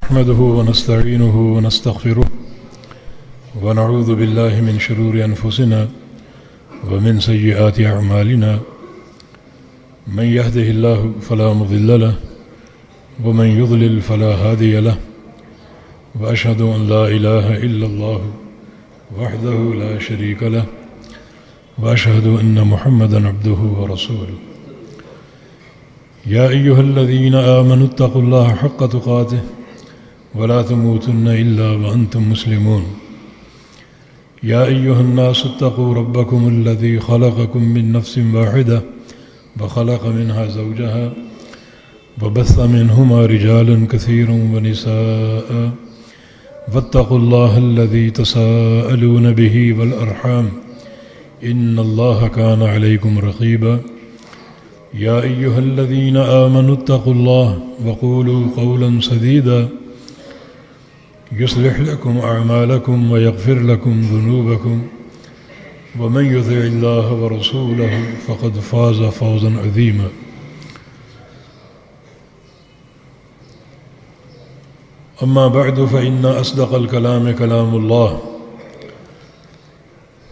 نحمده ونستعينه ونستغفره ونعوذ بالله من شرور أنفسنا ومن سيئات أعمالنا من يهده الله فلا مضل له ومن يضلل فلا هادي له وأشهد أن لا إله إلا الله وحده لا شريك له وأشهد أن محمدا عبده ورسوله يا أيها الذين آمنوا اتقوا الله حق تقاته ولا تموتن إلا وأنتم مسلمون يا أيها الناس اتقوا ربكم الذي خلقكم من نفس واحدة وخلق منها زوجها وبث منهما رجالا كثيرا ونساء واتقوا الله الذي تساءلون به والأرحام إن الله كان عليكم رقيبا يا أيها الذين آمنوا اتقوا الله وقولوا قولا سديدا يصلح لكم أعمالكم ويغفر لكم ذنوبكم ومن يطع الله ورسوله فقد فاز فوزا عظيما أما بعد فإن أصدق الكلام كلام الله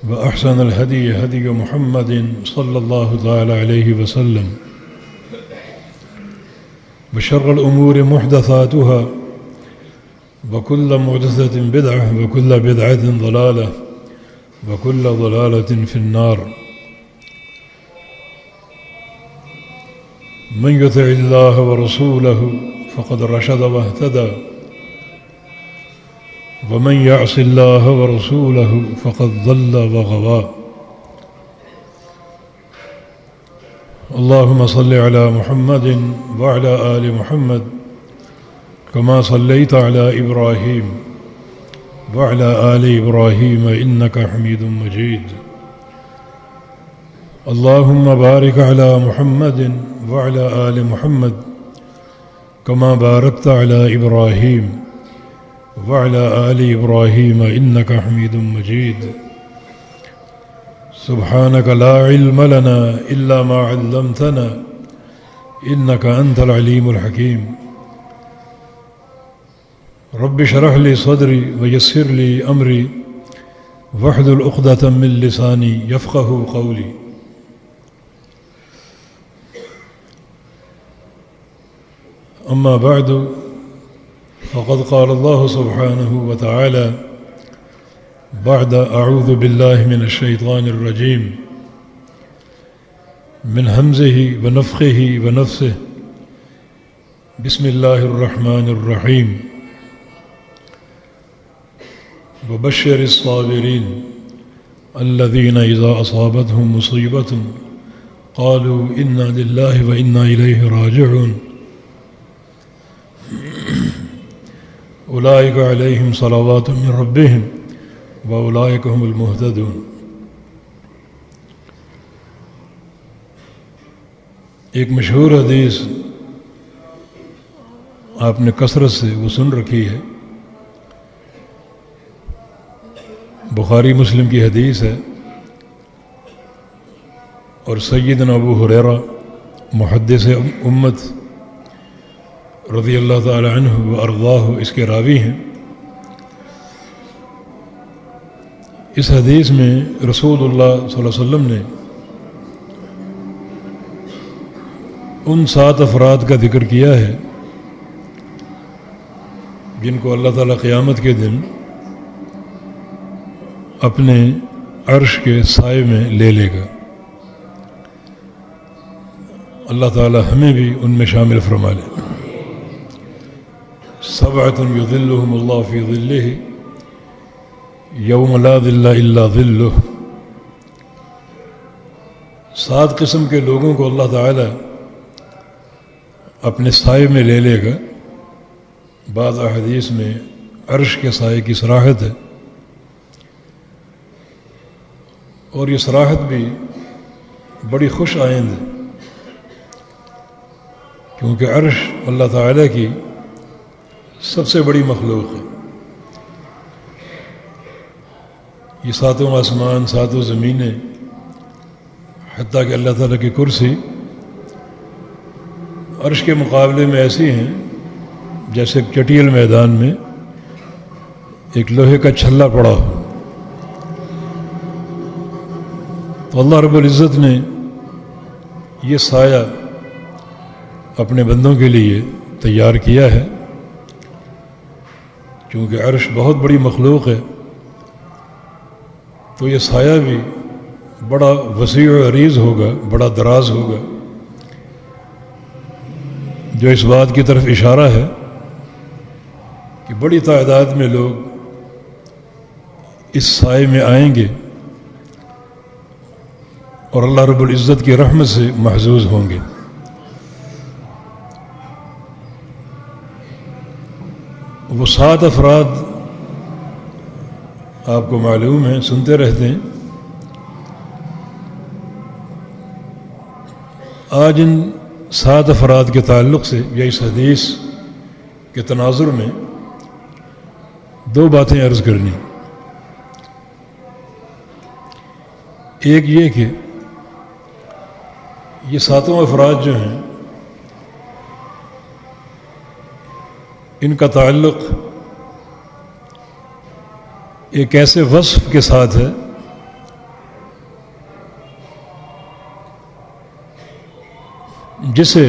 وأحسن الهدي هدي محمد صلى الله تعالى عليه وسلم وشر الأمور محدثاتها وكل محدثة بدعة وكل بدعة ضلالة وكل ضلالة في النار من يطع الله ورسوله فقد رشد واهتدى ومن يعص الله ورسوله فقد ضل وغوى اللهم صل على محمد وعلى آل محمد كما صليت على إبراهيم وعلى آل إبراهيم إنك حميد مجيد اللهم بارك على محمد وعلى آل محمد كما باركت على إبراهيم وعلى آل إبراهيم إنك حميد مجيد سبحانك لا علم لنا إلا ما علمتنا إنك أنت العليم الحكيم رب اشرح لي صدري ويسر لي أمري واحلل عقدة من لساني يفقه قولي أما بعد فقد قال الله سبحانه وتعالى بعد أعوذ بالله من الشيطان الرجيم من همزه ونفخه ونفسه بسم الله الرحمن الرحيم وبشر الصابرين الذين إذا أصابتهم مصيبة قالوا إنا لله وإنا إليه راجعون أولئك عليهم صلوات من ربهم وأولئك هم المهتدون ایک مشہور حدیث آپ نے کثرت سے وہ سن رکھی ہے، بخاری مسلم کی حدیث ہے، اور سیدنا ابو ہریرہ محدث امت رضی اللہ تعالی عنہ و ارضاہ اس کے راوی ہیں۔ اس حدیث میں رسول اللہ صلی اللہ علیہ وسلم نے ان 7 افراد کا ذکر کیا ہے جن کو اللہ تعالیٰ قیامت کے دن اپنے عرش کے سائے میں لے لے گا۔ اللہ تعالیٰ ہمیں بھی ان میں شامل فرما لے۔ 7 یظلہم اللہ فی ظلہ یوم لا ظل الا ظلہ۔ 7 قسم کے لوگوں کو اللہ تعالیٰ اپنے سائے میں لے لے گا۔ بعض احادیث میں عرش کے سائے کی صراحت ہے، اور یہ صراحت بھی بڑی خوش آئند ہے، کیونکہ عرش اللہ تعالیٰ کی سب سے بڑی مخلوق ہے۔ یہ 7 آسمان، 7 زمینیں، حتیٰ کہ اللہ تعالیٰ کی کرسی عرش کے مقابلے میں ایسی ہیں جیسے ایک چٹیل میدان میں ایک لوہے کا چھلا پڑا ہو. تو اللہ رب العزت نے یہ سایہ اپنے بندوں کے لیے تیار کیا ہے. چونکہ عرش بہت بڑی مخلوق ہے تو یہ سایہ بھی بڑا وسیع و عریض ہوگا، بڑا دراز ہوگا، جو اس بات کی طرف اشارہ ہے کہ بڑی تعداد میں لوگ اس سائے میں آئیں گے اور اللہ رب العزت کی رحمت سے محظوظ ہوں گے. وہ 7 افراد آپ کو معلوم ہے، سنتے رہتے ہیں. آج ان 7 افراد کے تعلق سے یا اس حدیث کے تناظر میں 2 باتیں عرض کرنی. ایک یہ کہ یہ 7 افراد جو ہیں ان کا تعلق ایک ایسے وصف کے ساتھ ہے جسے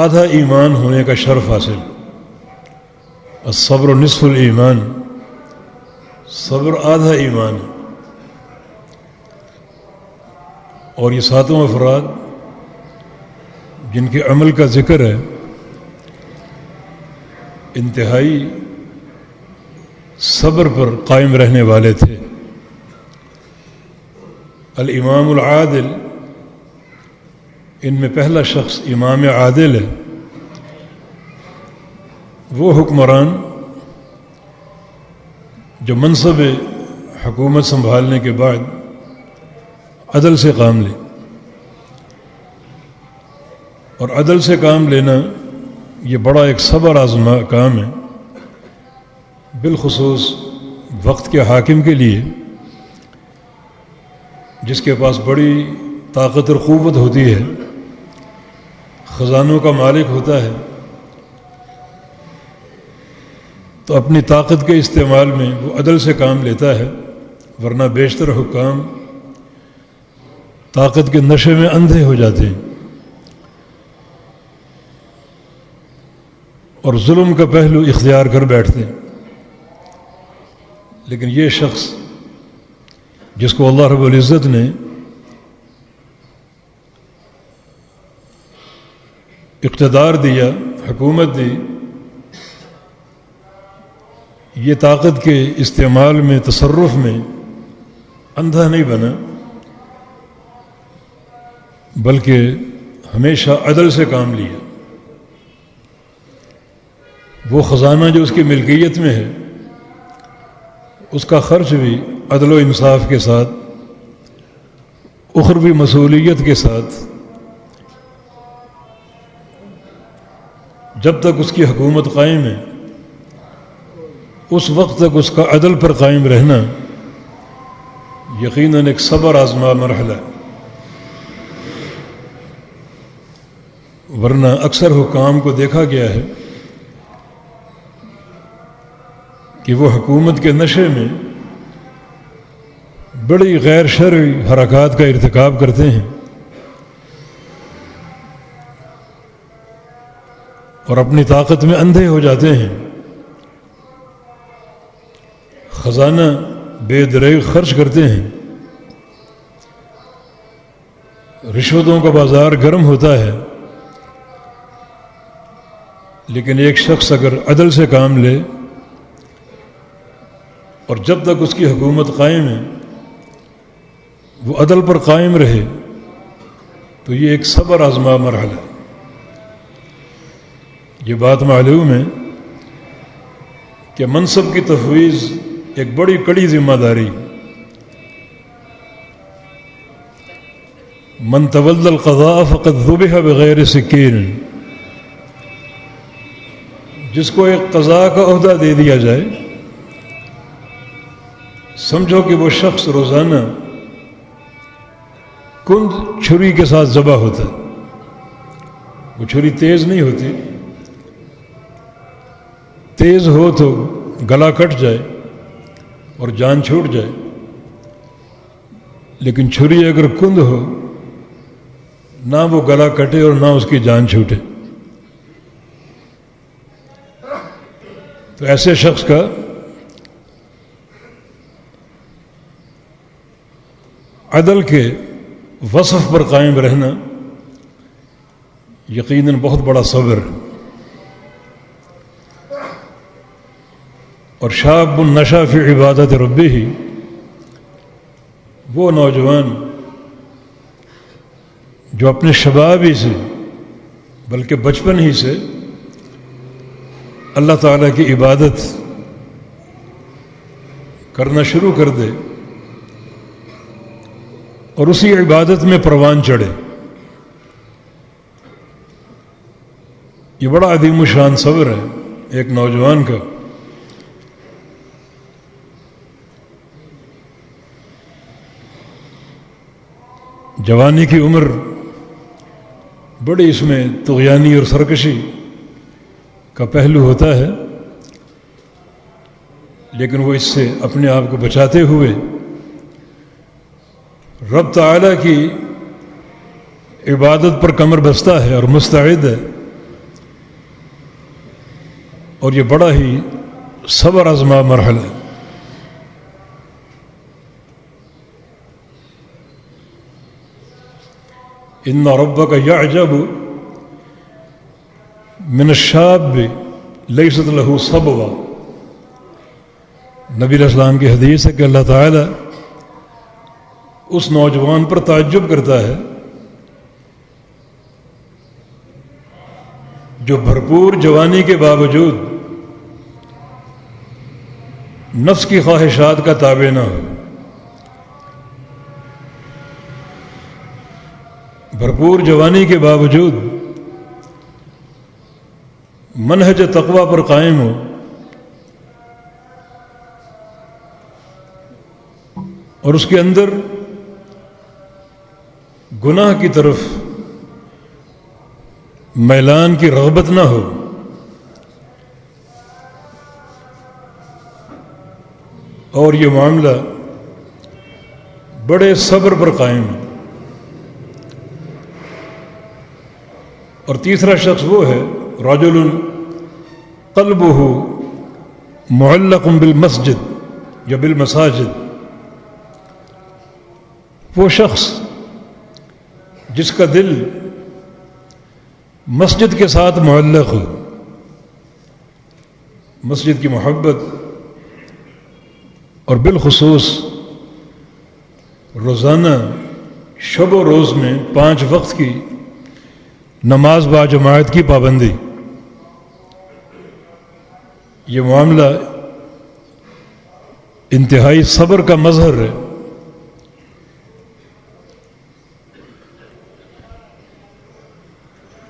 آدھا ایمان ہونے کا شرف حاصل. الصبر نصف الایمان، صبر آدھا ایمان ہے. اور یہ 7 افراد جن کے عمل کا ذکر ہے انتہائی صبر پر قائم رہنے والے تھے. الامام العادل، ان میں پہلا شخص امام عادل ہے. وہ حکمران جو منصب حکومت سنبھالنے کے بعد عدل سے کام لے. اور عدل سے کام لینا یہ بڑا ایک صبر آزما کام ہے، بالخصوص وقت کے حاکم کے لیے جس کے پاس بڑی طاقت اور قوت ہوتی ہے، خزانوں کا مالک ہوتا ہے. تو اپنی طاقت کے استعمال میں وہ عدل سے کام لیتا ہے، ورنہ بیشتر حکام طاقت کے نشے میں اندھے ہو جاتے ہیں اور ظلم کا پہلو اختیار کر بیٹھتے ہیں. لیکن یہ شخص جس کو اللہ رب العزت نے اقتدار دیا، حکومت دی، یہ طاقت کے استعمال میں، تصرف میں اندھا نہیں بنا، بلکہ ہمیشہ عدل سے کام لیا. وہ خزانہ جو اس کی ملکیت میں ہے اس کا خرچ بھی عدل و انصاف کے ساتھ، اخروی مسئولیت کے ساتھ، جب تک اس کی حکومت قائم ہے اس وقت تک اس کا عدل پر قائم رہنا یقیناً ایک صبر آزما مرحلہ ہے. ورنہ اکثر حکام کو دیکھا گیا ہے کہ وہ حکومت کے نشے میں بڑی غیر شرعی حرکات کا ارتکاب کرتے ہیں اور اپنی طاقت میں اندھے ہو جاتے ہیں. خزانہ بے دریغ خرچ کرتے ہیں، رشوتوں کا بازار گرم ہوتا ہے. لیکن ایک شخص اگر عدل سے کام لے اور جب تک اس کی حکومت قائم ہے وہ عدل پر قائم رہے تو یہ ایک صبر آزما مرحلہ ہے. یہ بات معلوم ہے کہ منصب کی تفویض ایک بڑی کڑی ذمہ داری. من تولی القضاء فقد ذبح بغیر سکین، جس کو ایک قضاء کا عہدہ دے دیا جائے سمجھو کہ وہ شخص روزانہ کند چھری کے ساتھ ذبح ہوتا ہے. وہ چھری تیز نہیں ہوتی تیز ہو تو گلا کٹ جائے اور جان چھوٹ جائے، لیکن چھری اگر کند ہو نہ وہ گلا کٹے اور نہ اس کی جان چھوٹے۔ تو ایسے شخص کا عدل کے وصف پر قائم رہنا یقیناً بہت بڑا صبر ہے۔ اور شاب نشا فی عبادت ربہ، وہ نوجوان جو اپنے شباب ہی سے بلکہ بچپن ہی سے اللہ تعالیٰ کی عبادت کرنا شروع کر دے اور اسی عبادت میں پروان چڑھے، یہ بڑا عظیم الشان صبر ہے ایک نوجوان کا۔ جوانی کی عمر بڑی اس میں طغیانی اور سرکشی کا پہلو ہوتا ہے، لیکن وہ اس سے اپنے آپ کو بچاتے ہوئے رب تعالیٰ کی عبادت پر کمر بستہ ہے اور مستعد ہے، اور یہ بڑا ہی صبر آزما مرحلہ ہے۔ ان ربک یعجب من الشاب لیست له صبوہ، نبی علیہ السلام کی حدیث ہے کہ اللہ تعالیٰ اس نوجوان پر تعجب کرتا ہے جو بھرپور جوانی کے باوجود نفس کی خواہشات کا تابع نہ ہو، بھرپور جوانی کے باوجود منہج تقویٰ پر قائم ہو اور اس کے اندر گناہ کی طرف میلان کی رغبت نہ ہو، اور یہ معاملہ بڑے صبر پر قائم ہے۔ اور تیسرا شخص وہ ہے رجل قلبہ معلق بالمسجد یا بالمساجد، وہ شخص جس کا دل مسجد کے ساتھ معلق ہو، مسجد کی محبت، اور بالخصوص روزانہ شب و روز میں 5 وقت کی نماز با جماعت کی پابندی، یہ معاملہ انتہائی صبر کا مظہر ہے۔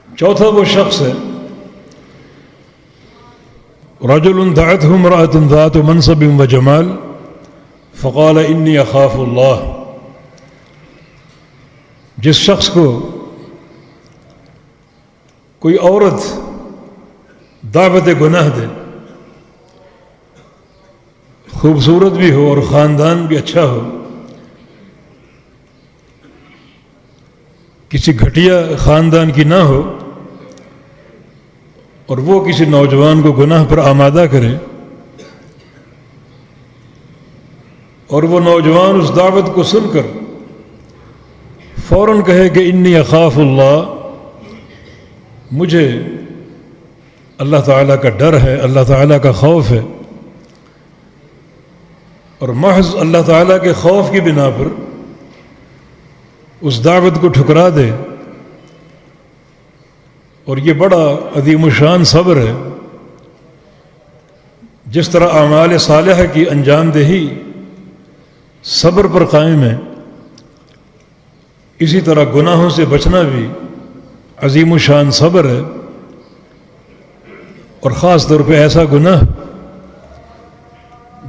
چوتھا وہ شخص ہے رجل دعته امرأة ذات منصب وجمال فقال انی اخاف اللہ، جس شخص کو کوئی عورت دعوت گناہ دے، خوبصورت بھی ہو اور خاندان بھی اچھا ہو، کسی گھٹیا خاندان کی نہ ہو، اور وہ کسی نوجوان کو گناہ پر آمادہ کرے، اور وہ نوجوان اس دعوت کو سن کر فوراً کہے کہ انی اخاف اللہ، مجھے اللہ تعالیٰ کا ڈر ہے، اللہ تعالیٰ کا خوف ہے، اور محض اللہ تعالیٰ کے خوف کی بنا پر اس دعوت کو ٹھکرا دے، اور یہ بڑا عظیم الشان صبر ہے۔ جس طرح اعمال صالحہ کی انجام دہی صبر پر قائم ہے، اسی طرح گناہوں سے بچنا بھی عظیم الشان صبر ہے، اور خاص طور پہ ایسا گناہ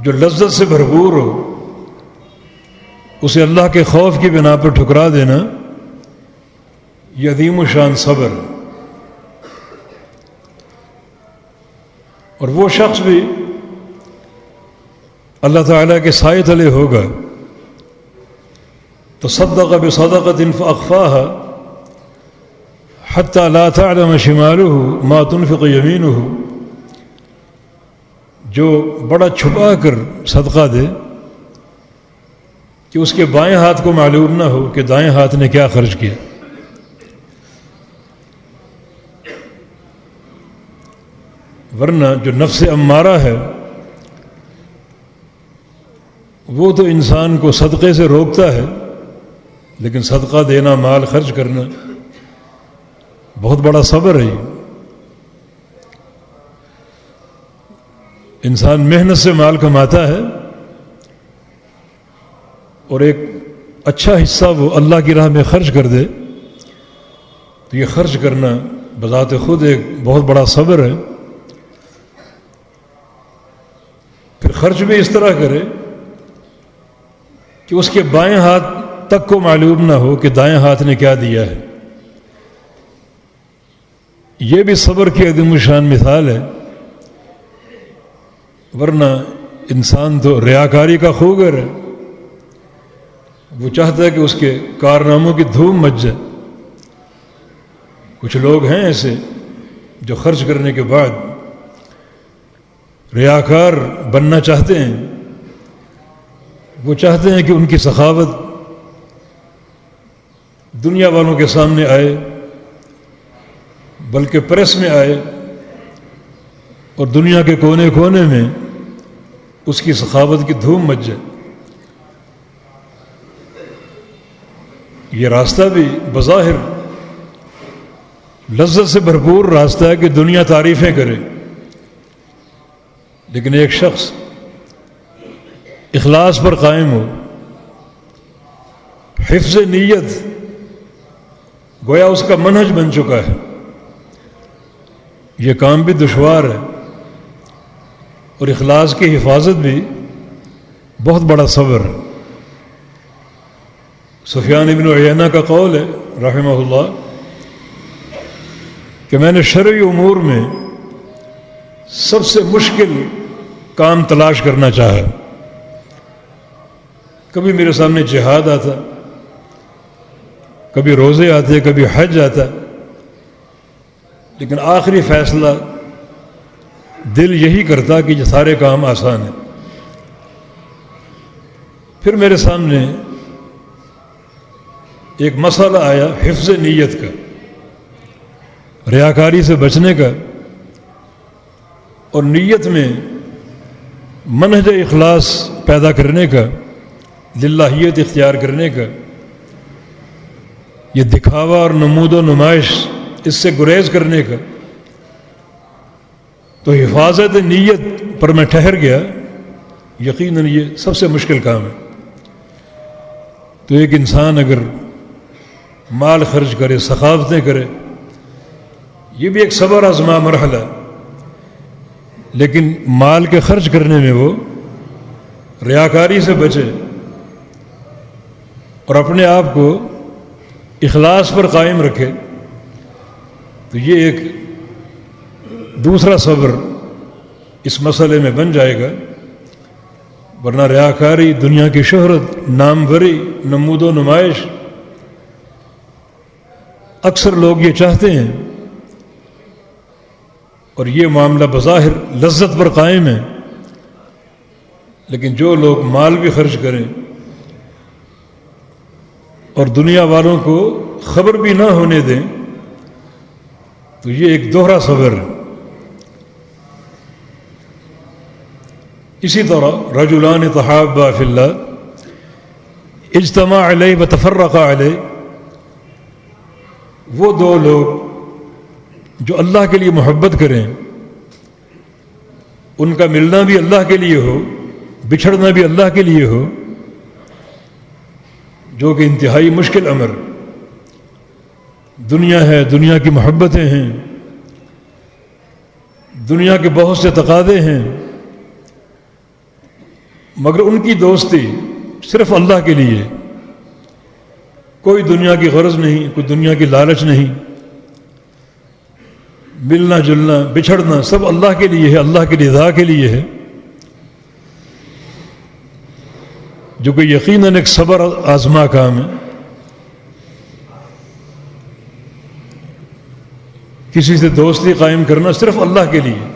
جو لذت سے بھرپور ہو، اسے اللہ کے خوف کی بنا پر ٹھکرا دینا، یہ عظیم الشان صبر ہے۔ اور وہ شخص بھی اللہ تعالیٰ کے سائے تلے ہوگا. تصدق بصدقۃ فاخفاها حتى لا تعلم شماله ما تنفق يمينه. جو بڑا چھپا کر صدقہ دے کہ اس کے بائیں ہاتھ کو معلوم نہ ہو کہ دائیں ہاتھ نے کیا خرچ کیا. ورنہ جو نفس امارہ ہے وہ تو انسان کو صدقے سے روکتا ہے، لیکن صدقہ دینا، مال خرچ کرنا بہت بڑا صبر ہے. انسان محنت سے مال کماتا ہے اور ایک اچھا حصہ وہ اللہ کی راہ میں خرچ کر دے تو یہ خرچ کرنا بذات خود ایک بہت بڑا صبر ہے. پھر خرچ بھی اس طرح کرے کہ اس کے بائیں ہاتھ تک کو معلوم نہ ہو کہ دائیں ہاتھ نے کیا دیا ہے. یہ بھی صبر کی عظیم الشان مثال ہے. ورنہ انسان تو ریاکاری کا خوگر ہے. وہ چاہتا ہے کہ اس کے کارناموں کی دھوم مچ جائے. کچھ لوگ ہیں ایسے جو خرچ کرنے کے بعد ریاکار بننا چاہتے ہیں. وہ چاہتے ہیں کہ ان کی سخاوت دنیا والوں کے سامنے آئے، بلکہ پریس میں آئے اور دنیا کے کونے کونے میں اس کی سخاوت کی دھوم مچ جائے. یہ راستہ بھی بظاہر لذت سے بھرپور راستہ ہے کہ دنیا تعریفیں کرے، لیکن ایک شخص اخلاص پر قائم ہو، حفظ نیت گویا اس کا منہج بن چکا ہے. یہ کام بھی دشوار ہے اور اخلاص کی حفاظت بھی بہت بڑا صبر ہے. سفیان بن عیینہ کا قول ہے رحمہ اللہ کہ میں نے شرعی امور میں سب سے مشکل کام تلاش کرنا چاہا. کبھی میرے سامنے جہاد آتا، کبھی روزے آتے، کبھی حج آتا، لیکن آخری فیصلہ دل یہی کرتا کہ یہ سارے کام آسان ہیں. پھر میرے سامنے ایک مسئلہ آیا حفظ نیت کا، ریاکاری سے بچنے کا اور نیت میں منہج اخلاص پیدا کرنے کا، للہیت اختیار کرنے کا. یہ دکھاوا اور نمود و نمائش اس سے گریز کرنے کا. تو حفاظت نیت پر میں ٹھہر گیا. یقیناً یہ سب سے مشکل کام ہے. تو ایک انسان اگر مال خرچ کرے، سخاوتیں کرے، یہ بھی ایک صبر آزما مرحلہ، لیکن مال کے خرچ کرنے میں وہ ریاکاری سے بچے اور اپنے آپ کو اخلاص پر قائم رکھے. تو یہ ایک دوسرا صبر اس مسئلے میں بن جائے گا. ورنہ ریاکاری، دنیا کی شہرت، ناموری، نمود و نمائش، اکثر لوگ یہ چاہتے ہیں اور یہ معاملہ بظاہر لذت پر قائم ہے، لیکن جو لوگ مال بھی خرچ کریں اور دنیا والوں کو خبر بھی نہ ہونے دیں تو یہ ایک دوہرا صبر ہے. اسی طرح رجلان تحابا فی اللہ اجتماع علیہ وتفرقا علیہ، وہ دو لوگ جو اللہ کے لیے محبت کریں، ان کا ملنا بھی اللہ کے لیے ہو، بچھڑنا بھی اللہ کے لیے ہو، جو کہ انتہائی مشکل امر. دنیا ہے، دنیا کی محبتیں ہیں، دنیا کے بہت سے تقاضے ہیں، مگر ان کی دوستی صرف اللہ کے لیے، کوئی دنیا کی غرض نہیں، کوئی دنیا کی لالچ نہیں. ملنا جلنا بچھڑنا سب اللہ کے لیے ہے، اللہ کی رضا کے لیے ہے، جو کہ یقیناً ایک صبر آزما کام ہے۔ کسی سے دوستی قائم کرنا صرف اللہ کے لیے،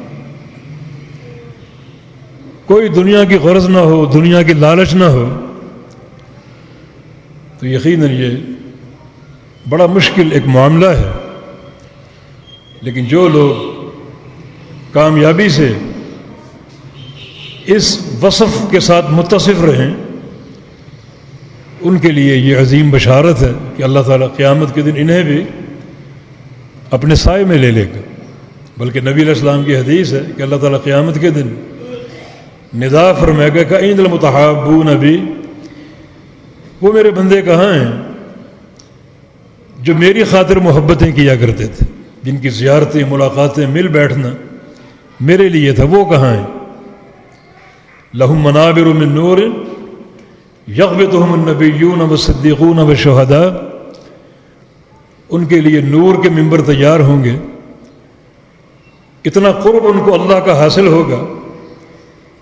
کوئی دنیا کی غرض نہ ہو، دنیا کی لالچ نہ ہو، تو یقیناً یہ بڑا مشکل ایک معاملہ ہے۔ لیکن جو لوگ کامیابی سے اس وصف کے ساتھ متصف رہیں، ان کے لیے یہ عظیم بشارت ہے کہ اللہ تعالیٰ قیامت کے دن انہیں بھی اپنے سائے میں لے لے گا۔ بلکہ نبی علیہ السلام کی حدیث ہے کہ اللہ تعالیٰ قیامت کے دن ندا فرمائے گا کہ عند المتحابون بی، وہ میرے بندے کہاں ہیں جو میری خاطر محبتیں کیا کرتے تھے، جن کی زیارتیں ملاقاتیں مل بیٹھنا میرے لیے تھا، وہ کہاں ہیں؟ لہم منابر من نور یغبطہم النبیون والصدیقون والشہداء، ان کے لیے نور کے ممبر تیار ہوں گے، اتنا قرب ان کو اللہ کا حاصل ہوگا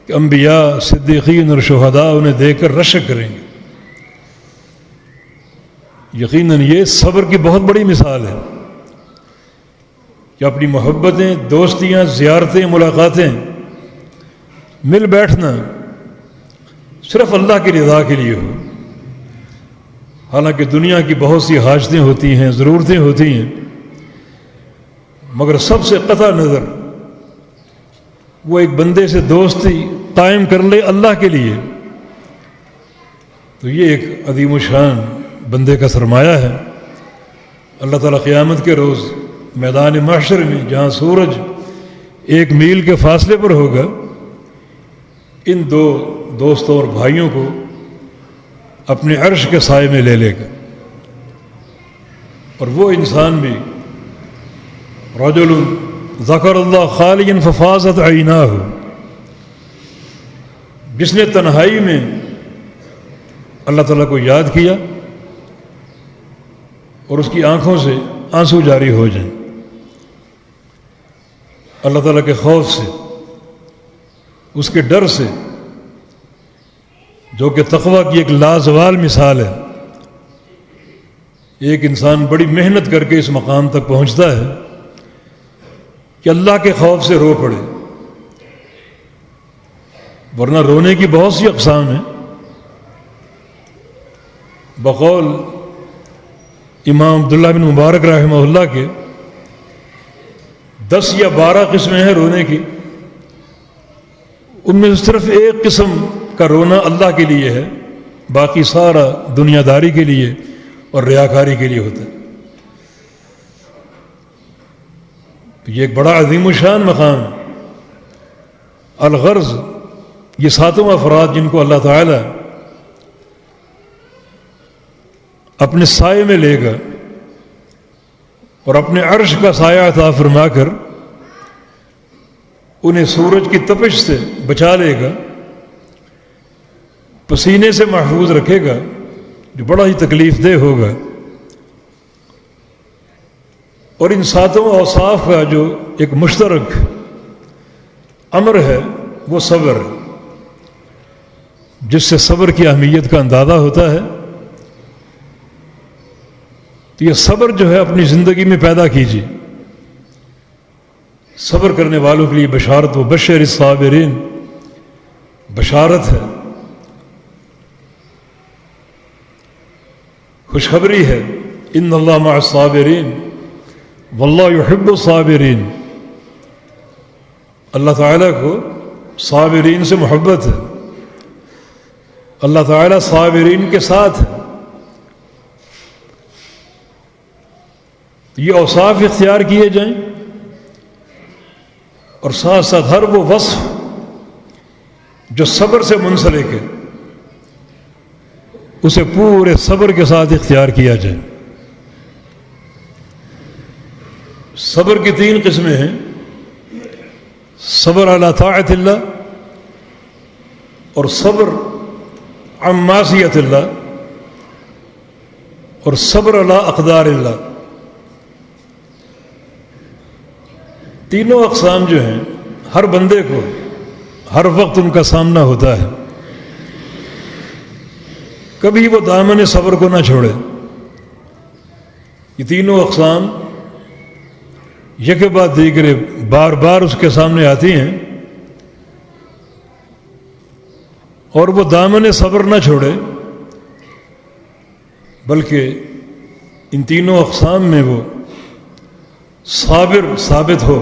کہ انبیاء، صدیقین اور شہداء انہیں دیکھ کر رشک کریں گے۔ یقیناً یہ صبر کی بہت بڑی مثال ہے کہ اپنی محبتیں، دوستیاں، زیارتیں، ملاقاتیں، مل بیٹھنا صرف اللہ کی رضا کے لیے ہو۔ حالانکہ دنیا کی بہت سی حاجتیں ہوتی ہیں، ضرورتیں ہوتی ہیں، مگر سب سے قطع نظر وہ ایک بندے سے دوستی قائم کر لے اللہ کے لیے، تو یہ ایک عظیم الشان بندے کا سرمایہ ہے۔ اللہ تعالیٰ قیامت کے روز میدان محشر میں، جہاں سورج 1 میل کے فاصلے پر ہوگا، ان دو دوستوں اور بھائیوں کو اپنے عرش کے سائے میں لے لے گا۔ اور وہ انسان بھی رجل ذکر اللہ خالیا ففاضت عیناہ، جس نے تنہائی میں اللہ تعالیٰ کو یاد کیا اور اس کی آنکھوں سے آنسو جاری ہو جائیں، اللہ تعالیٰ کے خوف سے، اس کے ڈر سے، جو کہ تقویٰ کی ایک لازوال مثال ہے۔ ایک انسان بڑی محنت کر کے اس مقام تک پہنچتا ہے کہ اللہ کے خوف سے رو پڑے، ورنہ رونے کی بہت سی اقسام ہیں۔ بقول امام عبداللہ بن مبارک رحمہ اللہ کے 10 یا 12 قسمیں ہیں رونے کی، ان میں صرف ایک قسم کا رونا اللہ کے لیے ہے، باقی سارا دنیا داری کے لیے اور ریاکاری کے لیے ہوتا ہے۔ تو یہ ایک بڑا عظیم الشان مقام ہے۔ الغرض، یہ 7 افراد جن کو اللہ تعالیٰ اپنے سائے میں لے گا اور اپنے عرش کا سایہ عطا فرما کر انہیں سورج کی تپش سے بچا لے گا، پسینے سے محفوظ رکھے گا، جو بڑا ہی تکلیف دہ ہوگا۔ اور ان 7 اوصاف کا جو ایک مشترک امر ہے وہ صبر ہے، جس سے صبر کی اہمیت کا اندازہ ہوتا ہے۔ تو یہ صبر جو ہے اپنی زندگی میں پیدا کیجیے۔ صبر کرنے والوں کے لیے بشارت، و بشر الصابرین، بشارت ہے، خوشخبری ہے۔ ان اللہ مع الصابرین واللہ یحب الصابرین، اللہ تعالیٰ کو صابرین سے محبت ہے، اللہ تعالیٰ صابرین کے ساتھ ہے۔ یہ اوصاف اختیار کیے جائیں اور ساتھ ساتھ ہر وہ وصف جو صبر سے منسلک ہے اسے پورے صبر کے ساتھ اختیار کیا جائے۔ صبر کی 3 قسمیں ہیں، صبر علی طاعت اللہ، اور صبر عن معصیت اللہ، اور صبر علی اقدار اللہ۔ تینوں اقسام جو ہیں ہر بندے کو ہر وقت ان کا سامنا ہوتا ہے. کبھی وہ دامن صبر کو نہ چھوڑے. یہ تینوں اقسام یک بعد دیگرے بار بار اس کے سامنے آتی ہیں، اور وہ دامن صبر نہ چھوڑے، بلکہ ان تینوں اقسام میں وہ صابر ثابت ہو.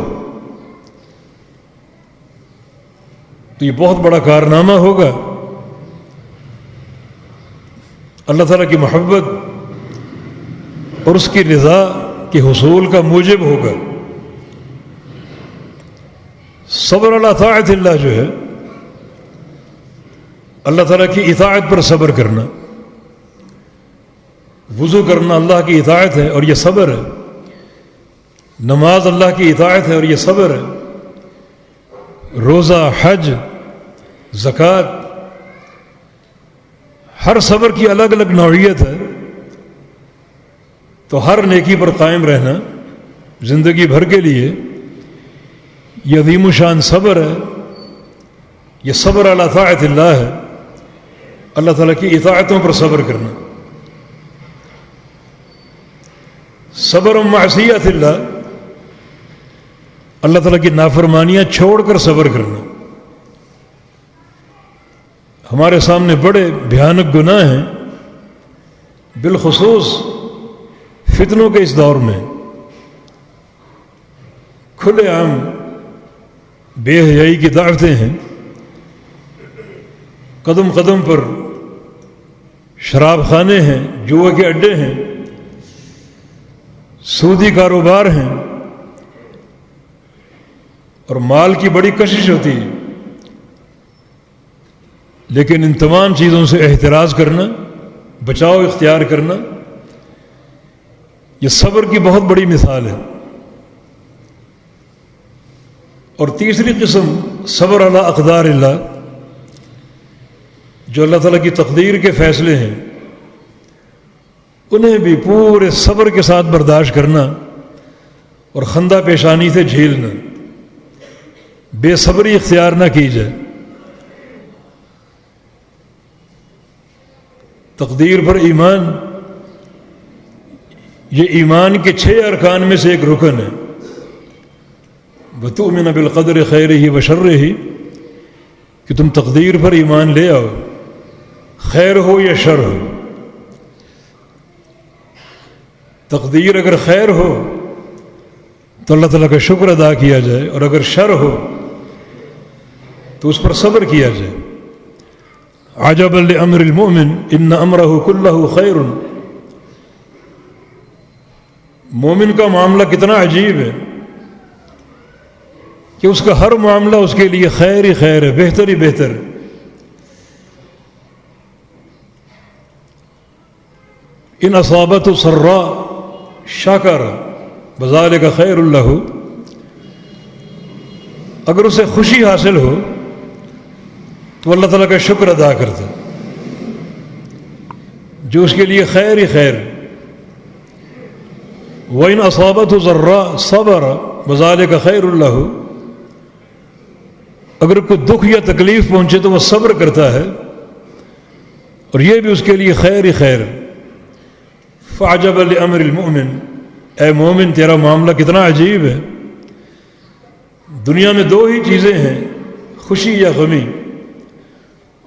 تو یہ بہت بڑا کارنامہ ہوگا، اللہ تعالیٰ کی محبت اور اس کی رضا کے حصول کا موجب ہوگا. صبر علی طاعت اللہ جو ہے، اللہ تعالیٰ کی اطاعت پر صبر کرنا. وضو کرنا اللہ کی اطاعت ہے اور یہ صبر ہے. نماز اللہ کی اطاعت ہے اور یہ صبر ہے. روزہ، حج، زکوٰۃ، ہر صبر کی الگ الگ نوعیت ہے. تو ہر نیکی پر قائم رہنا زندگی بھر کے لیے یہ عظیم الشان صبر ہے. یہ صبر علی طاعت اللہ ہے، اللہ تعالیٰ کی اطاعتوں پر صبر کرنا. صبر و معصیت اللہ، اللہ تعالیٰ کی نافرمانیاں چھوڑ کر صبر کرنا. ہمارے سامنے بڑے بھیانک گناہ ہیں، بالخصوص فتنوں کے اس دور میں. کھلے عام بے حیائی کی دعوتیں ہیں، قدم قدم پر شراب خانے ہیں، جوا کے اڈے ہیں، سودی کاروبار ہیں، اور مال کی بڑی کشش ہوتی ہے. لیکن ان تمام چیزوں سے احتراز کرنا، بچاؤ اختیار کرنا، یہ صبر کی بہت بڑی مثال ہے. اور تیسری قسم صبر علی اقدار اللہ، جو اللہ تعالیٰ کی تقدیر کے فیصلے ہیں انہیں بھی پورے صبر کے ساتھ برداشت کرنا اور خندہ پیشانی سے جھیلنا، بے صبری اختیار نہ کی جائے. تقدیر پر ایمان، یہ ایمان کے 6 ارکان میں سے ایک رکن ہے. وَتُؤْمِنَ بِالْقَدْرِ خَيْرِهِ وَشَرِّهِ، کہ تم تقدیر پر ایمان لے آؤ، خیر ہو یا شر ہو. تقدیر اگر خیر ہو تو اللہ تعالیٰ کا شکر ادا کیا جائے، اور اگر شر ہو تو اس پر صبر کیا جائے. عجبا لامر المؤمن ان امرہ کلہ خیر. مومن کا معاملہ کتنا عجیب ہے کہ اس کا ہر معاملہ اس کے لیے خیر ہی خیر ہے، بہتر ہی بہتر ہے. ان اصابت سراء شکر بذالک خیر لہ، اگر اسے خوشی حاصل ہو تو اللہ تعالیٰ کا شکر ادا کرتا، جو اس کے لیے خیر ہی خیر. وَإِنْ أَصَابَتْهُ ضَرَّاء صَبَرَ بَذَلِكَ خَيْرٌ لَهُ، اگر کوئی دکھ یا تکلیف پہنچے تو وہ صبر کرتا ہے اور یہ بھی اس کے لیے خیر ہی خیر. فَعَجَبَ لِأَمْرِ الْمُؤْمِنِ، اے مومن تیرا معاملہ کتنا عجیب ہے. دنیا میں 2 ہی چیزیں ہیں، خوشی یا غمی،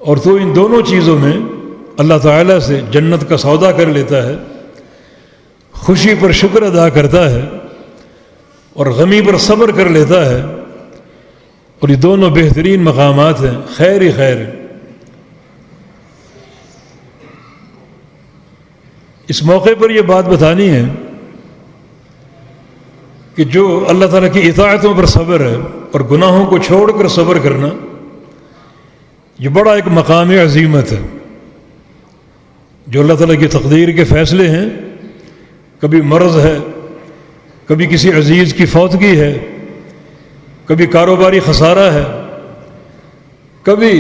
اور تو ان دونوں چیزوں میں اللہ تعالیٰ سے جنت کا سودا کر لیتا ہے. خوشی پر شکر ادا کرتا ہے اور غمی پر صبر کر لیتا ہے، اور یہ دونوں بہترین مقامات ہیں، خیر ہی خیر. اس موقع پر یہ بات بتانی ہے کہ جو اللہ تعالیٰ کی اطاعتوں پر صبر ہے اور گناہوں کو چھوڑ کر صبر کرنا، یہ بڑا ایک مقام عظیمت ہے. جو اللہ تعالیٰ کی تقدیر کے فیصلے ہیں، کبھی مرض ہے، کبھی کسی عزیز کی فوتگی ہے، کبھی کاروباری خسارہ ہے، کبھی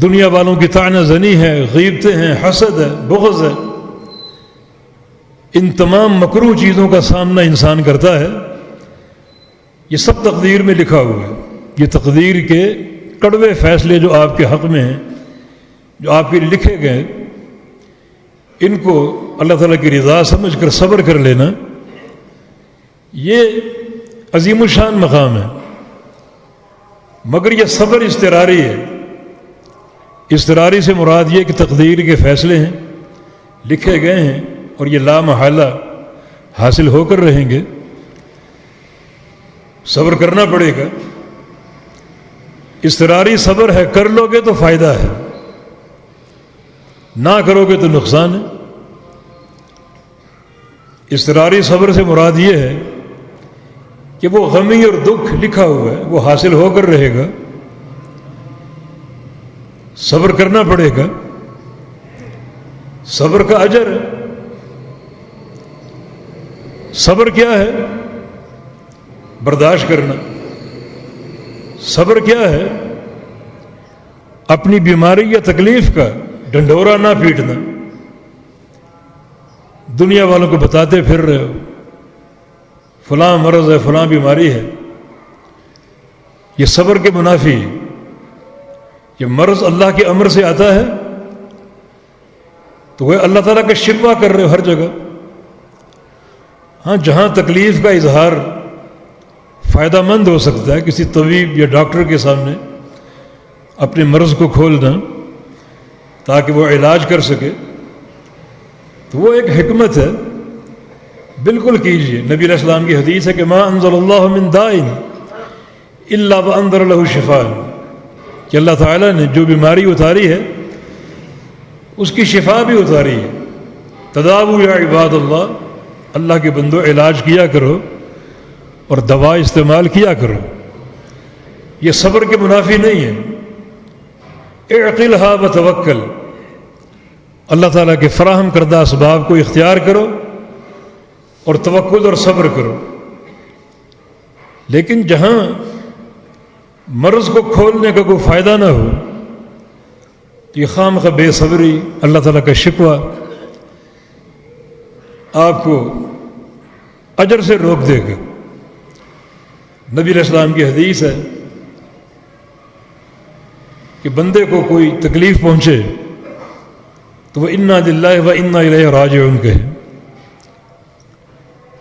دنیا والوں کی طعنہ زنی ہے، غیبتیں ہیں، حسد ہے، بغض ہے. ان تمام مکروہ چیزوں کا سامنا انسان کرتا ہے، یہ سب تقدیر میں لکھا ہوا ہے. یہ تقدیر کے کڑوے فیصلے جو آپ کے حق میں ہیں، جو آپ کے لیے لکھے گئے، ان کو اللہ تعالیٰ کی رضا سمجھ کر صبر کر لینا، یہ عظیم الشان مقام ہے. مگر یہ صبر اضطراری ہے. اضطراری سے مراد یہ کہ تقدیر کے فیصلے ہیں، لکھے گئے ہیں، اور یہ لا محالہ حاصل ہو کر رہیں گے. صبر کرنا پڑے گا. اضطراری صبر ہے، کر لو گے تو فائدہ ہے، نہ کرو گے تو نقصان ہے. اضطراری صبر سے مراد یہ ہے کہ وہ غمی اور دکھ لکھا ہوا ہے، وہ حاصل ہو کر رہے گا، صبر کرنا پڑے گا. صبر کا اجر ہے. صبر کیا ہے؟ برداشت کرنا. صبر کیا ہے؟ اپنی بیماری یا تکلیف کا ڈنڈورا نہ پیٹنا. دنیا والوں کو بتاتے پھر رہے ہو فلاں مرض ہے، فلاں بیماری ہے، یہ صبر کے منافی ہے. یہ مرض اللہ کے امر سے آتا ہے تو وہ اللہ تعالیٰ کا شکوہ کر رہے ہو ہر جگہ. ہاں، جہاں تکلیف کا اظہار فائدہ مند ہو سکتا ہے، کسی طبیب یا ڈاکٹر کے سامنے اپنے مرض کو کھولنا تاکہ وہ علاج کر سکے، تو وہ ایک حکمت ہے، بالکل کیجیے. نبی علیہ السلام کی حدیث ہے کہ ما انزل اللہ من داء الا وانذر له شفاء، کہ اللہ تعالیٰ نے جو بیماری اتاری ہے اس کی شفا بھی اتاری ہے. تداووا یا عباد اللہ، اللہ کے بندو علاج کیا کرو اور دوا استعمال کیا کرو. یہ صبر کے منافی نہیں ہے. اعقلها وتوکل، اللہ تعالیٰ کے فراہم کردہ اسباب کو اختیار کرو اور توکل اور صبر کرو. لیکن جہاں مرض کو کھولنے کا کوئی فائدہ نہ ہو تو یہ خامخواہ بے صبری، اللہ تعالیٰ کا شکوہ آپ کو اجر سے روک دے گا. نبی علیہ السلام کی حدیث ہے کہ بندے کو کوئی تکلیف پہنچے تو وہ انا للہ و انا الیہ راجعون کہے،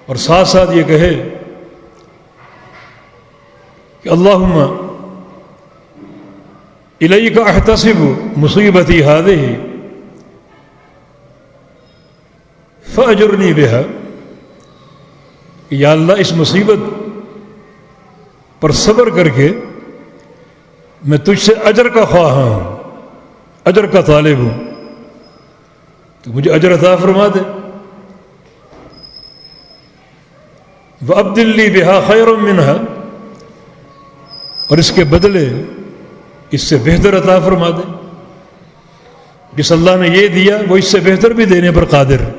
اور ساتھ ساتھ یہ کہے کہ اللہم الیک احتسب مصیبتی ہذہ فاجرنی بہا، کہ یا اللہ اس مصیبت پر صبر کر کے میں تجھ سے اجر کا خواہاں ہوں، اجر کا طالب ہوں، تو مجھے اجر عطا فرما دے. وَأَبْدِلْ لِي بِهَا خَيْرًا مِّنْهَا، اور اس کے بدلے اس سے بہتر عطا فرما دے. جس اللہ نے یہ دیا وہ اس سے بہتر بھی دینے پر قادر ہے.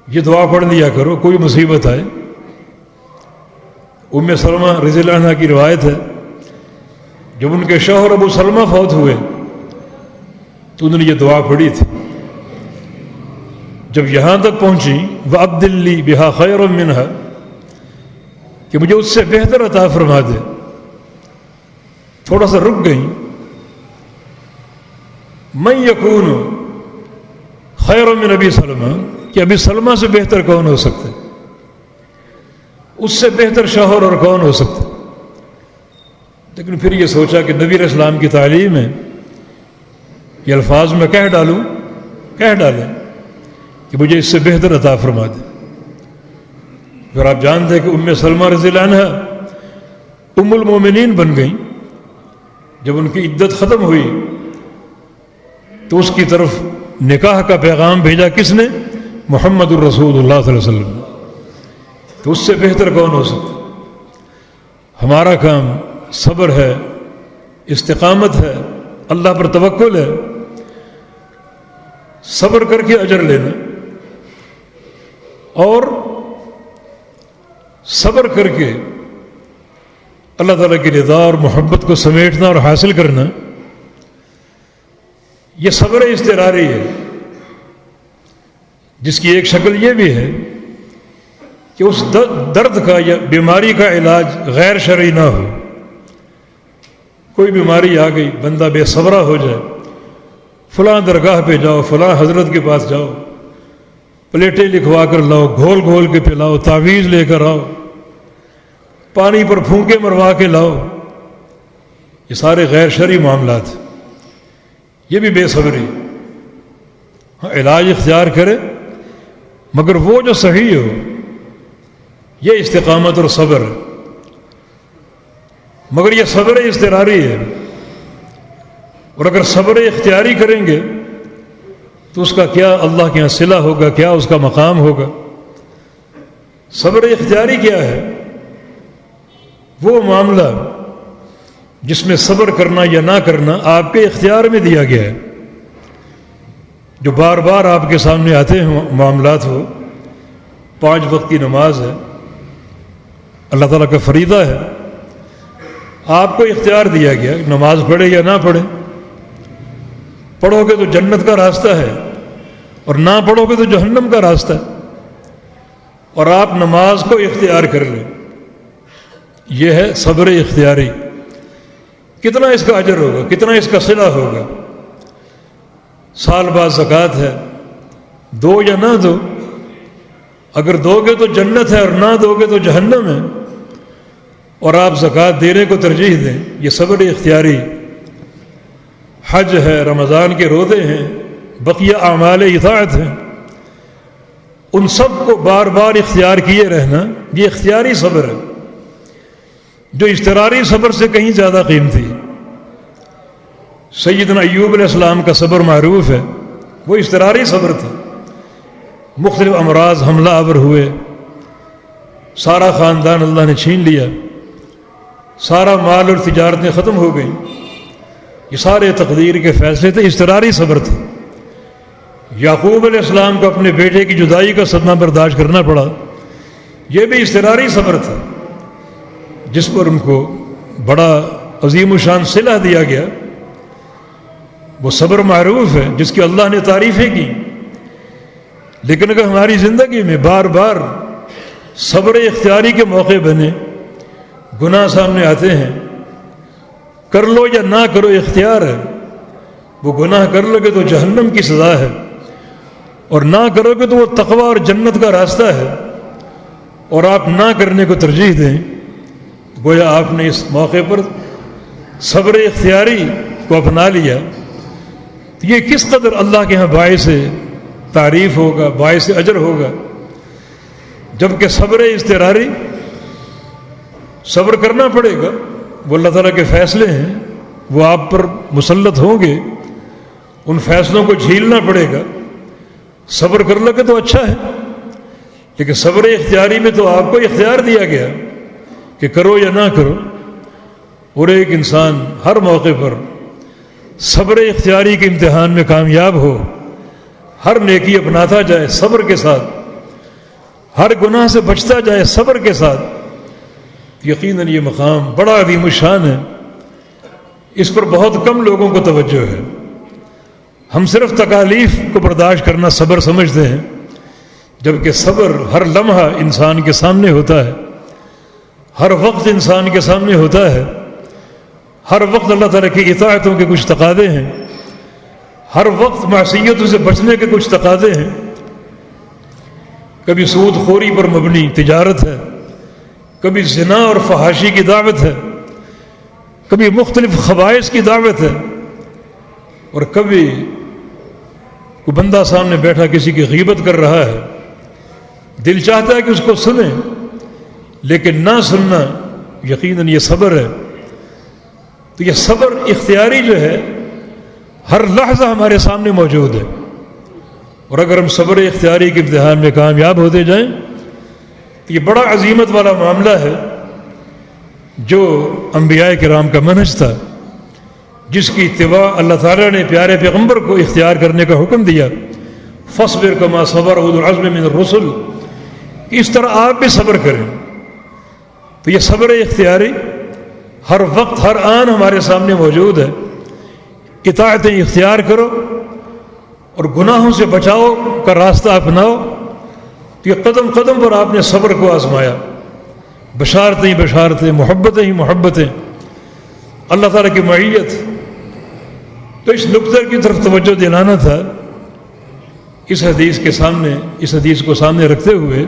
یہ دعا پڑھ لیا کرو کوئی مصیبت آئے. ام سلمہ رضی اللہ عنہ کی روایت ہے، جب ان کے شوہر ابو سلمہ فوت ہوئے تو انہوں نے یہ دعا پڑھی تھی. جب یہاں تک پہنچی وَأَبْدِلْ لِي بِهَا خَيْرًا مِّنْهَا، کہ مجھے اس سے بہتر عطا فرما دے، تھوڑا سا رک گئیں. مَن يَكُونُ خَيْرًا مِّنْ أَبِي سلمہ، کہ ابی سلمہ سے بہتر کون ہو سکتا ہے، اس سے بہتر شوہر اور کون ہو سکتا ہے. لیکن پھر یہ سوچا کہ نبی علیہ السلام کی تعلیم ہے، یہ الفاظ میں کہہ ڈالیں کہ مجھے اس سے بہتر عطا فرما دے. پھر آپ جانتے ہیں کہ ام سلمہ رضی اللہ عنہ ام المومنین بن گئیں. جب ان کی عدت ختم ہوئی تو اس کی طرف نکاح کا پیغام بھیجا کس نے؟ محمد الرسول اللہ صلی اللہ علیہ وسلم. تو اس سے بہتر کون ہو سکتا؟ ہمارا کام صبر ہے، استقامت ہے، اللہ پر توکل ہے، صبر کر کے اجر لینا، اور صبر کر کے اللہ تعالیٰ کی رضا اور محبت کو سمیٹنا اور حاصل کرنا. یہ صبر اضطراری ہے، جس کی ایک شکل یہ بھی ہے کہ اس درد کا یا بیماری کا علاج غیر شرعی نہ ہو۔ کوئی بیماری آ گئی، بندہ بے صبرہ ہو جائے، فلاں درگاہ پہ جاؤ، فلاں حضرت کے پاس جاؤ، پلیٹیں لکھوا کر لاؤ، گھول گھول کے پلاؤ، تعویذ لے کر آؤ، پانی پر پھونکے مروا کے لاؤ، یہ سارے غیر شرعی معاملات، یہ بھی بے صبری۔ ہاں، علاج اختیار کرے مگر وہ جو صحیح ہو، یہ استقامت اور صبر ہے۔ مگر یہ صبر اضطراری ہے، اور اگر صبر اختیاری کریں گے تو اس کا کیا اللہ کے یہاں صلہ ہوگا، کیا اس کا مقام ہوگا؟ صبر اختیاری کیا ہے؟ وہ معاملہ جس میں صبر کرنا یا نہ کرنا آپ کے اختیار میں دیا گیا ہے، جو بار بار آپ کے سامنے آتے ہیں معاملات ہو۔ 5 وقت کی نماز ہے، اللہ تعالیٰ کا فریضہ ہے، آپ کو اختیار دیا گیا نماز پڑھے یا نہ پڑھے۔ پڑھو گے تو جنت کا راستہ ہے، اور نہ پڑھو گے تو جہنم کا راستہ ہے، اور آپ نماز کو اختیار کر لیں، یہ ہے صبر اختیاری۔ کتنا اس کا اجر ہوگا، کتنا اس کا صلہ ہوگا؟ سال بعد زکوٰۃ ہے، دو یا نہ دو، اگر دو گے تو جنت ہے اور نہ دو گے تو جہنم ہے، اور آپ زکوٰۃ دینے کو ترجیح دیں، یہ صبر اختیاری۔ حج ہے، رمضان کے روزے ہیں، بقیہ اعمال اطاعت ہیں، ان سب کو بار بار اختیار کیے رہنا، یہ اختیاری صبر ہے، جو اضطراری صبر سے کہیں زیادہ قیمتی ہے۔ سیدنا ایوب علیہ السلام کا صبر معروف ہے، وہ اضطراری صبر تھا۔ مختلف امراض حملہ آور ہوئے، سارا خاندان اللہ نے چھین لیا، سارا مال اور تجارتیں ختم ہو گئیں، یہ سارے تقدیر کے فیصلے تھے، اضطراری صبر تھے۔ یعقوب علیہ السلام کو اپنے بیٹے کی جدائی کا صدمہ برداشت کرنا پڑا، یہ بھی اضطراری صبر تھا، جس پر ان کو بڑا عظیم الشان صلہ دیا گیا۔ وہ صبر معروف ہے جس کی اللہ نے تعریفیں کی، لیکن اگر ہماری زندگی میں بار بار صبر اختیاری کے موقع بنے، گناہ سامنے آتے ہیں، کر لو یا نہ کرو اختیار ہے، وہ گناہ کر لو گے تو جہنم کی سزا ہے، اور نہ کرو گے تو وہ تقویٰ اور جنت کا راستہ ہے، اور آپ نہ کرنے کو ترجیح دیں، گویا آپ نے اس موقع پر صبر اختیاری کو اپنا لیا۔ تو یہ کس قدر اللہ کے ہاں باعث تعریف ہوگا، باعث اجر ہوگا، جبکہ صبر اضطراری، صبر کرنا پڑے گا، وہ اللہ تعالیٰ کے فیصلے ہیں، وہ آپ پر مسلط ہوں گے، ان فیصلوں کو جھیلنا پڑے گا۔ صبر کر لو گے تو اچھا ہے، لیکن صبر اختیاری میں تو آپ کو اختیار دیا گیا کہ کرو یا نہ کرو، اور ایک انسان ہر موقع پر صبر اختیاری کے امتحان میں کامیاب ہو، ہر نیکی اپناتا جائے صبر کے ساتھ، ہر گناہ سے بچتا جائے صبر کے ساتھ، یقیناً یہ مقام بڑا عظیم الشان ہے، اس پر بہت کم لوگوں کو توجہ ہے۔ ہم صرف تکالیف کو برداشت کرنا صبر سمجھتے ہیں، جبکہ صبر ہر لمحہ انسان کے سامنے ہوتا ہے، ہر وقت انسان کے سامنے ہوتا ہے، ہر وقت اللہ تعالیٰ کی اطاعتوں کے کچھ تقاضے ہیں، ہر وقت معصیتوں سے بچنے کے کچھ تقاضے ہیں۔ کبھی سود خوری پر مبنی تجارت ہے، کبھی زنا اور فحاشی کی دعوت ہے، کبھی مختلف خبائث کی دعوت ہے، اور کبھی کوئی بندہ سامنے بیٹھا کسی کی غیبت کر رہا ہے، دل چاہتا ہے کہ اس کو سنیں، لیکن نہ سننا یقیناً یہ صبر ہے۔ تو یہ صبر اختیاری جو ہے ہر لحظہ ہمارے سامنے موجود ہے، اور اگر ہم صبر اختیاری کے امتحان میں کامیاب ہوتے جائیں تو یہ بڑا عظیمت والا معاملہ ہے، جو انبیاء کرام کا منہج تھا، جس کی اتباع اللہ تعالیٰ نے پیارے پیغمبر کو اختیار کرنے کا حکم دیا۔ فاصبر کما صبر اولو العزم من الرسل، اس طرح آپ بھی صبر کریں۔ تو یہ صبر اختیاری ہر وقت ہر آن ہمارے سامنے موجود ہے۔ اطاعتیں اختیار کرو اور گناہوں سے بچاؤ کا راستہ اپناؤ، کہ قدم قدم پر آپ نے صبر کو آزمایا، بشارتیں ہی بشارتیں، محبتیں ہی محبتیں، اللہ تعالیٰ کی معیت۔ تو اس نقطے کی طرف توجہ دلانا تھا اس حدیث کو سامنے رکھتے ہوئے۔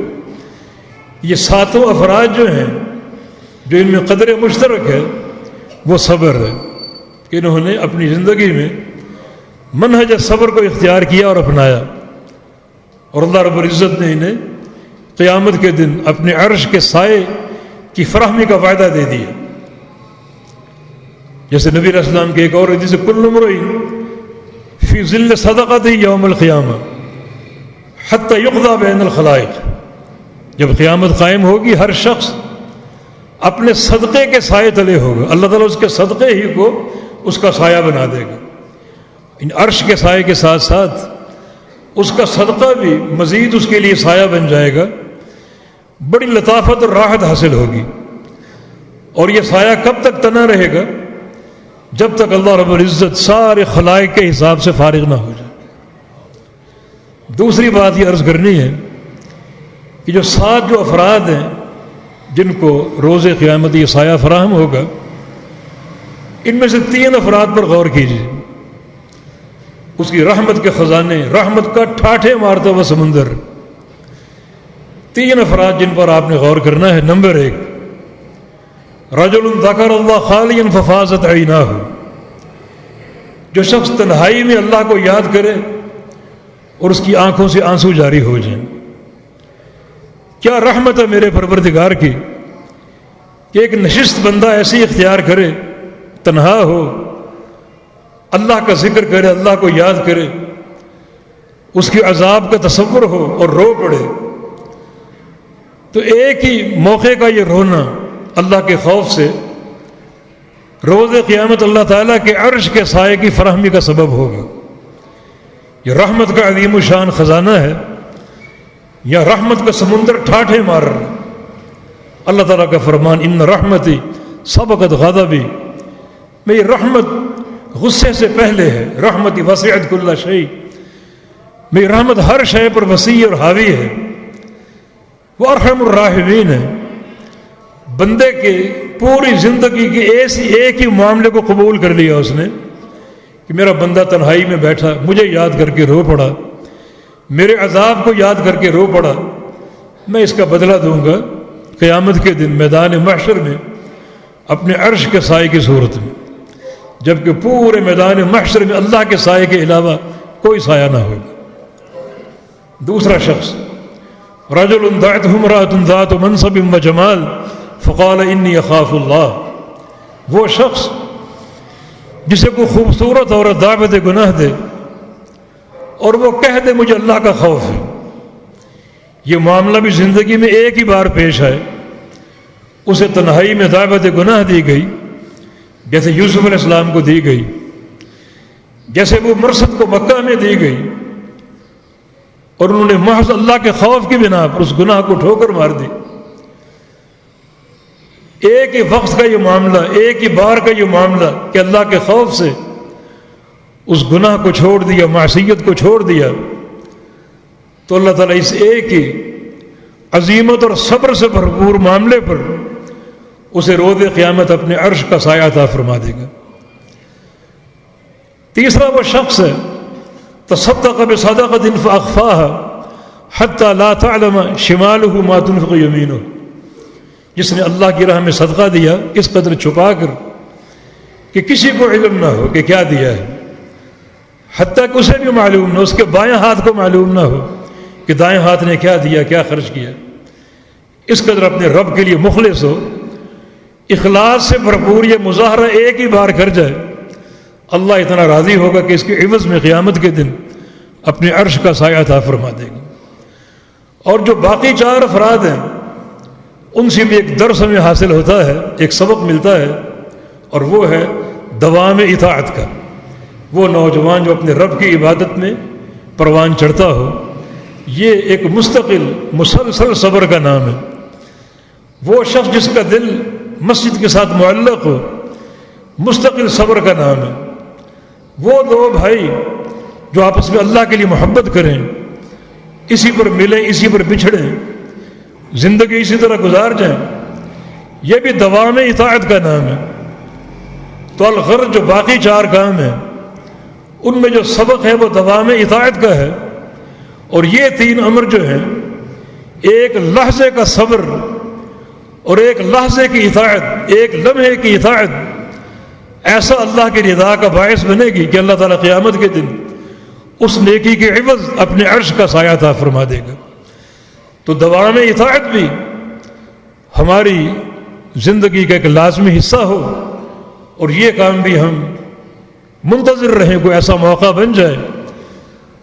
یہ ساتوں افراد جو ہیں جو ان میں قدر مشترک ہے وہ صبر ہے، کہ انہوں نے اپنی زندگی میں منہج صبر کو اختیار کیا اور اپنایا، اور اللہ رب العزت نے انہیں قیامت کے دن اپنے عرش کے سائے کی فراہمی کا وعدہ دے دیا۔ جیسے نبی علیہ السلام کے ایک اور حدیث کل امرئ فی ظل صدقتہ یوم القیامہ حتی یقضی بین الخلائق، جب قیامت قائم ہوگی ہر شخص اپنے صدقے کے سائے تلے ہوگا، اللہ تعالیٰ اس کے صدقے ہی کو اس کا سایہ بنا دے گا۔ ان عرش کے سائے کے ساتھ ساتھ اس کا صدقہ بھی مزید اس کے لیے سایہ بن جائے گا، بڑی لطافت اور راحت حاصل ہوگی۔ اور یہ سایہ کب تک تنا رہے گا؟ جب تک اللہ رب العزت سارے خلائق کے حساب سے فارغ نہ ہو جائے۔ دوسری بات یہ عرض کرنی ہے کہ جو 7 افراد ہیں جن کو روز قیامت یہ سایہ فراہم ہوگا، ان میں سے 3 افراد پر غور کیجیے۔ اس کی رحمت کے خزانے، رحمت کا ٹھاٹھے مارتا ہوا سمندر، 3 افراد جن پر آپ نے غور کرنا ہے۔ نمبر 1، رجل ذکر اللہ خالیا ففاضت عیناہ، جو شخص تنہائی میں اللہ کو یاد کرے اور اس کی آنکھوں سے آنسو جاری ہو جائیں۔ کیا رحمت ہے میرے پروردگار کی کہ ایک نشست بندہ ایسی اختیار کرے، تنہا ہو، اللہ کا ذکر کرے، اللہ کو یاد کرے، اس کے عذاب کا تصور ہو اور رو پڑے۔ تو ایک ہی موقع کا یہ رونا اللہ کے خوف سے روز قیامت اللہ تعالیٰ کے عرش کے سائے کی فراہمی کا سبب ہوگا۔ یہ رحمت کا عظیم الشان خزانہ ہے، یا رحمت کا سمندر ٹھاٹھے مار رہا ہے۔ اللہ تعالیٰ کا فرمان ان رحمتی سبقت غضبی، میری رحمت غصے سے پہلے ہے، رحمتی وسعت کل شیء، میری رحمت ہر شے پر وسیع اور حاوی ہے۔ وہ ارحم الراحمین ہے، بندے کے پوری زندگی کے ایک ہی معاملے کو قبول کر لیا اس نے کہ میرا بندہ تنہائی میں بیٹھا، مجھے یاد کر کے رو پڑا، میرے عذاب کو یاد کر کے رو پڑا، میں اس کا بدلہ دوں گا قیامت کے دن میدان محشر میں اپنے عرش کے سائے کی صورت میں، جبکہ پورے میدان محشر میں اللہ کے سائے کے علاوہ کوئی سایہ نہ ہوگا۔ دوسرا شخص، رجل دعته امرأة ذات منصب وجمال فقال انی اخاف اللہ، وہ شخص جسے کوئی خوبصورت عورت دعوت گناہ دے اور وہ کہہ دے مجھے اللہ کا خوف ہے۔ یہ معاملہ بھی زندگی میں ایک ہی بار پیش آئے، اسے تنہائی میں دعوت گناہ دی گئی جیسے یوسف علیہ السلام کو دی گئی، جیسے وہ مرصد کو مکہ میں دی گئی، اور انہوں نے محض اللہ کے خوف کی بنا پر اس گناہ کو ٹھوکر مار دی۔ ایک ہی وقت کا یہ معاملہ، ایک ہی بار کا یہ معاملہ کہ اللہ کے خوف سے اس گناہ کو چھوڑ دیا، معصیت کو چھوڑ دیا، تو اللہ تعالیٰ اس ایک ہی عظیمت اور صبر سے بھرپور معاملے پر اسے روز قیامت اپنے عرش کا سایہ عطا فرما دے گا۔ تیسرا وہ شخص ہے تصدق بصدقۃ فاخفاها حتى لا تعلم شماله ما تنفق يمينه، جس نے اللہ کی راہ میں صدقہ دیا اس قدر چھپا کر کہ کسی کو علم نہ ہو کہ کیا دیا ہے، حتیٰ کہ اسے بھی معلوم نہ ہو، اس کے بائیں ہاتھ کو معلوم نہ ہو کہ دائیں ہاتھ نے کیا دیا، کیا خرچ کیا۔ اس قدر اپنے رب کے لیے مخلص ہو، اخلاص سے بھرپور یہ مظاہرہ ایک ہی بار کر جائے، اللہ اتنا راضی ہوگا کہ اس کے عوض میں قیامت کے دن اپنے عرش کا سایہ عطا فرما دے گا۔ اور جو باقی 4 افراد ہیں ان سے بھی ایک درس ہمیں حاصل ہوتا ہے، ایک سبق ملتا ہے، اور وہ ہے دوام اطاعت کا۔ وہ نوجوان جو اپنے رب کی عبادت میں پروان چڑھتا ہو، یہ ایک مستقل مسلسل صبر کا نام ہے۔ وہ شخص جس کا دل مسجد کے ساتھ معلق ہو، مستقل صبر کا نام ہے۔ وہ 2 بھائی جو آپس میں اللہ کے لیے محبت کریں اسی پر ملیں، اسی پر بچھڑیں، زندگی اسی طرح گزار جائیں، یہ بھی دوام اطاعت کا نام ہے۔ تو الغرض جو باقی 4 کام ہیں ان میں جو سبق ہے وہ دوام اطاعت کا ہے، اور یہ 3 امر جو ہیں، ایک لحظے کا صبر اور ایک لحظے کی اطاعت، ایک لمحے کی اطاعت ایسا اللہ کی رضا کا باعث بنے گی کہ اللہ تعالیٰ قیامت کے دن اس نیکی کے عوض اپنے عرش کا سایہ عطا فرما دے گا۔ تو دوام اطاعت بھی ہماری زندگی کا ایک لازمی حصہ ہو، اور یہ کام بھی ہم منتظر رہیں کوئی ایسا موقع بن جائے،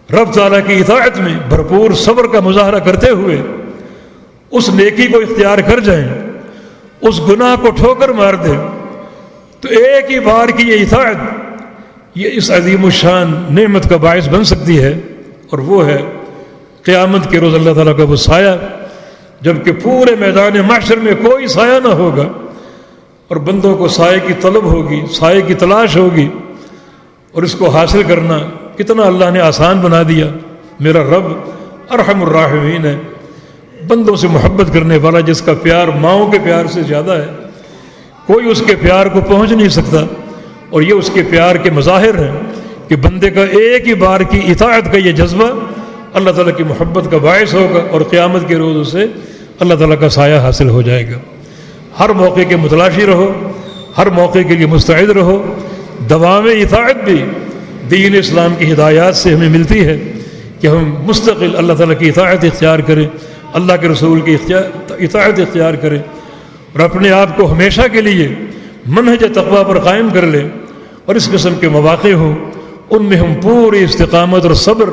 رب تعالیٰ کی اطاعت میں بھرپور صبر کا مظاہرہ کرتے ہوئے اس نیکی کو اختیار کر جائیں، اس گناہ کو ٹھوکر مار دیں، تو ایک ہی بار کی یہ اطاعت یہ اس عظیم الشان نعمت کا باعث بن سکتی ہے، اور وہ ہے قیامت کے روز اللہ تعالیٰ کا وہ سایہ، جبکہ پورے میدان محشر میں کوئی سایہ نہ ہوگا، اور بندوں کو سائے کی طلب ہوگی، سائے کی تلاش ہوگی، اور اس کو حاصل کرنا کتنا اللہ نے آسان بنا دیا۔ میرا رب ارحم الراحمین ہے، بندوں سے محبت کرنے والا، جس کا پیار ماؤں کے پیار سے زیادہ ہے، کوئی اس کے پیار کو پہنچ نہیں سکتا، اور یہ اس کے پیار کے مظاہر ہیں کہ بندے کا ایک ہی بار کی اطاعت کا یہ جذبہ اللہ تعالیٰ کی محبت کا باعث ہوگا، اور قیامت کے روز اسے اللہ تعالیٰ کا سایہ حاصل ہو جائے گا۔ ہر موقع کے متلاشی رہو، ہر موقع کے لیے مستعد رہو۔ دوام اطاعت بھی دین اسلام کی ہدایات سے ہمیں ملتی ہے کہ ہم مستقل اللہ تعالیٰ کی اطاعت اختیار کریں، اللہ کے رسول کی اطاعت اختیار کریں، اور اپنے آپ کو ہمیشہ کے لیے منہج تقویٰ پر قائم کر لیں، اور اس قسم کے مواقع ہوں ان میں ہم پوری استقامت اور صبر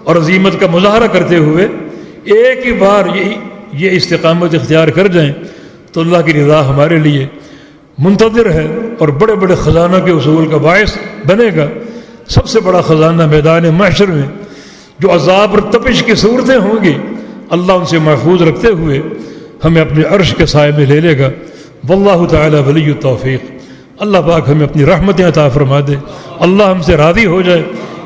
اور عزیمت کا مظاہرہ کرتے ہوئے ایک ہی بار یہ استقامت اختیار کر جائیں، تو اللہ کی رضا ہمارے لیے منتظر ہے، اور بڑے بڑے خزانوں کے حصول کا باعث بنے گا۔ سب سے بڑا خزانہ میدان محشر میں جو عذاب اور تپش کی صورتیں ہوں گی، اللہ ان سے محفوظ رکھتے ہوئے ہمیں اپنے عرش کے سائے میں لے لے گا۔ واللہ تعالی ولی التوفیق۔ اللہ پاک ہمیں اپنی رحمتیں عطا فرما دے، اللہ ہم سے راضی ہو جائے،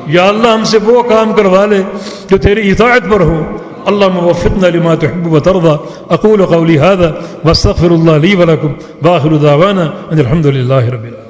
یا اللہ ہم سے وہ کام کروا لے جو تیری اطاعت پر ہوں۔ اللهم وفقنا لما تحب وترضى. أقول قولي هذا واستغفر الله لي ولكم، وآخر دعوانا أن الحمد لله رب العالمين.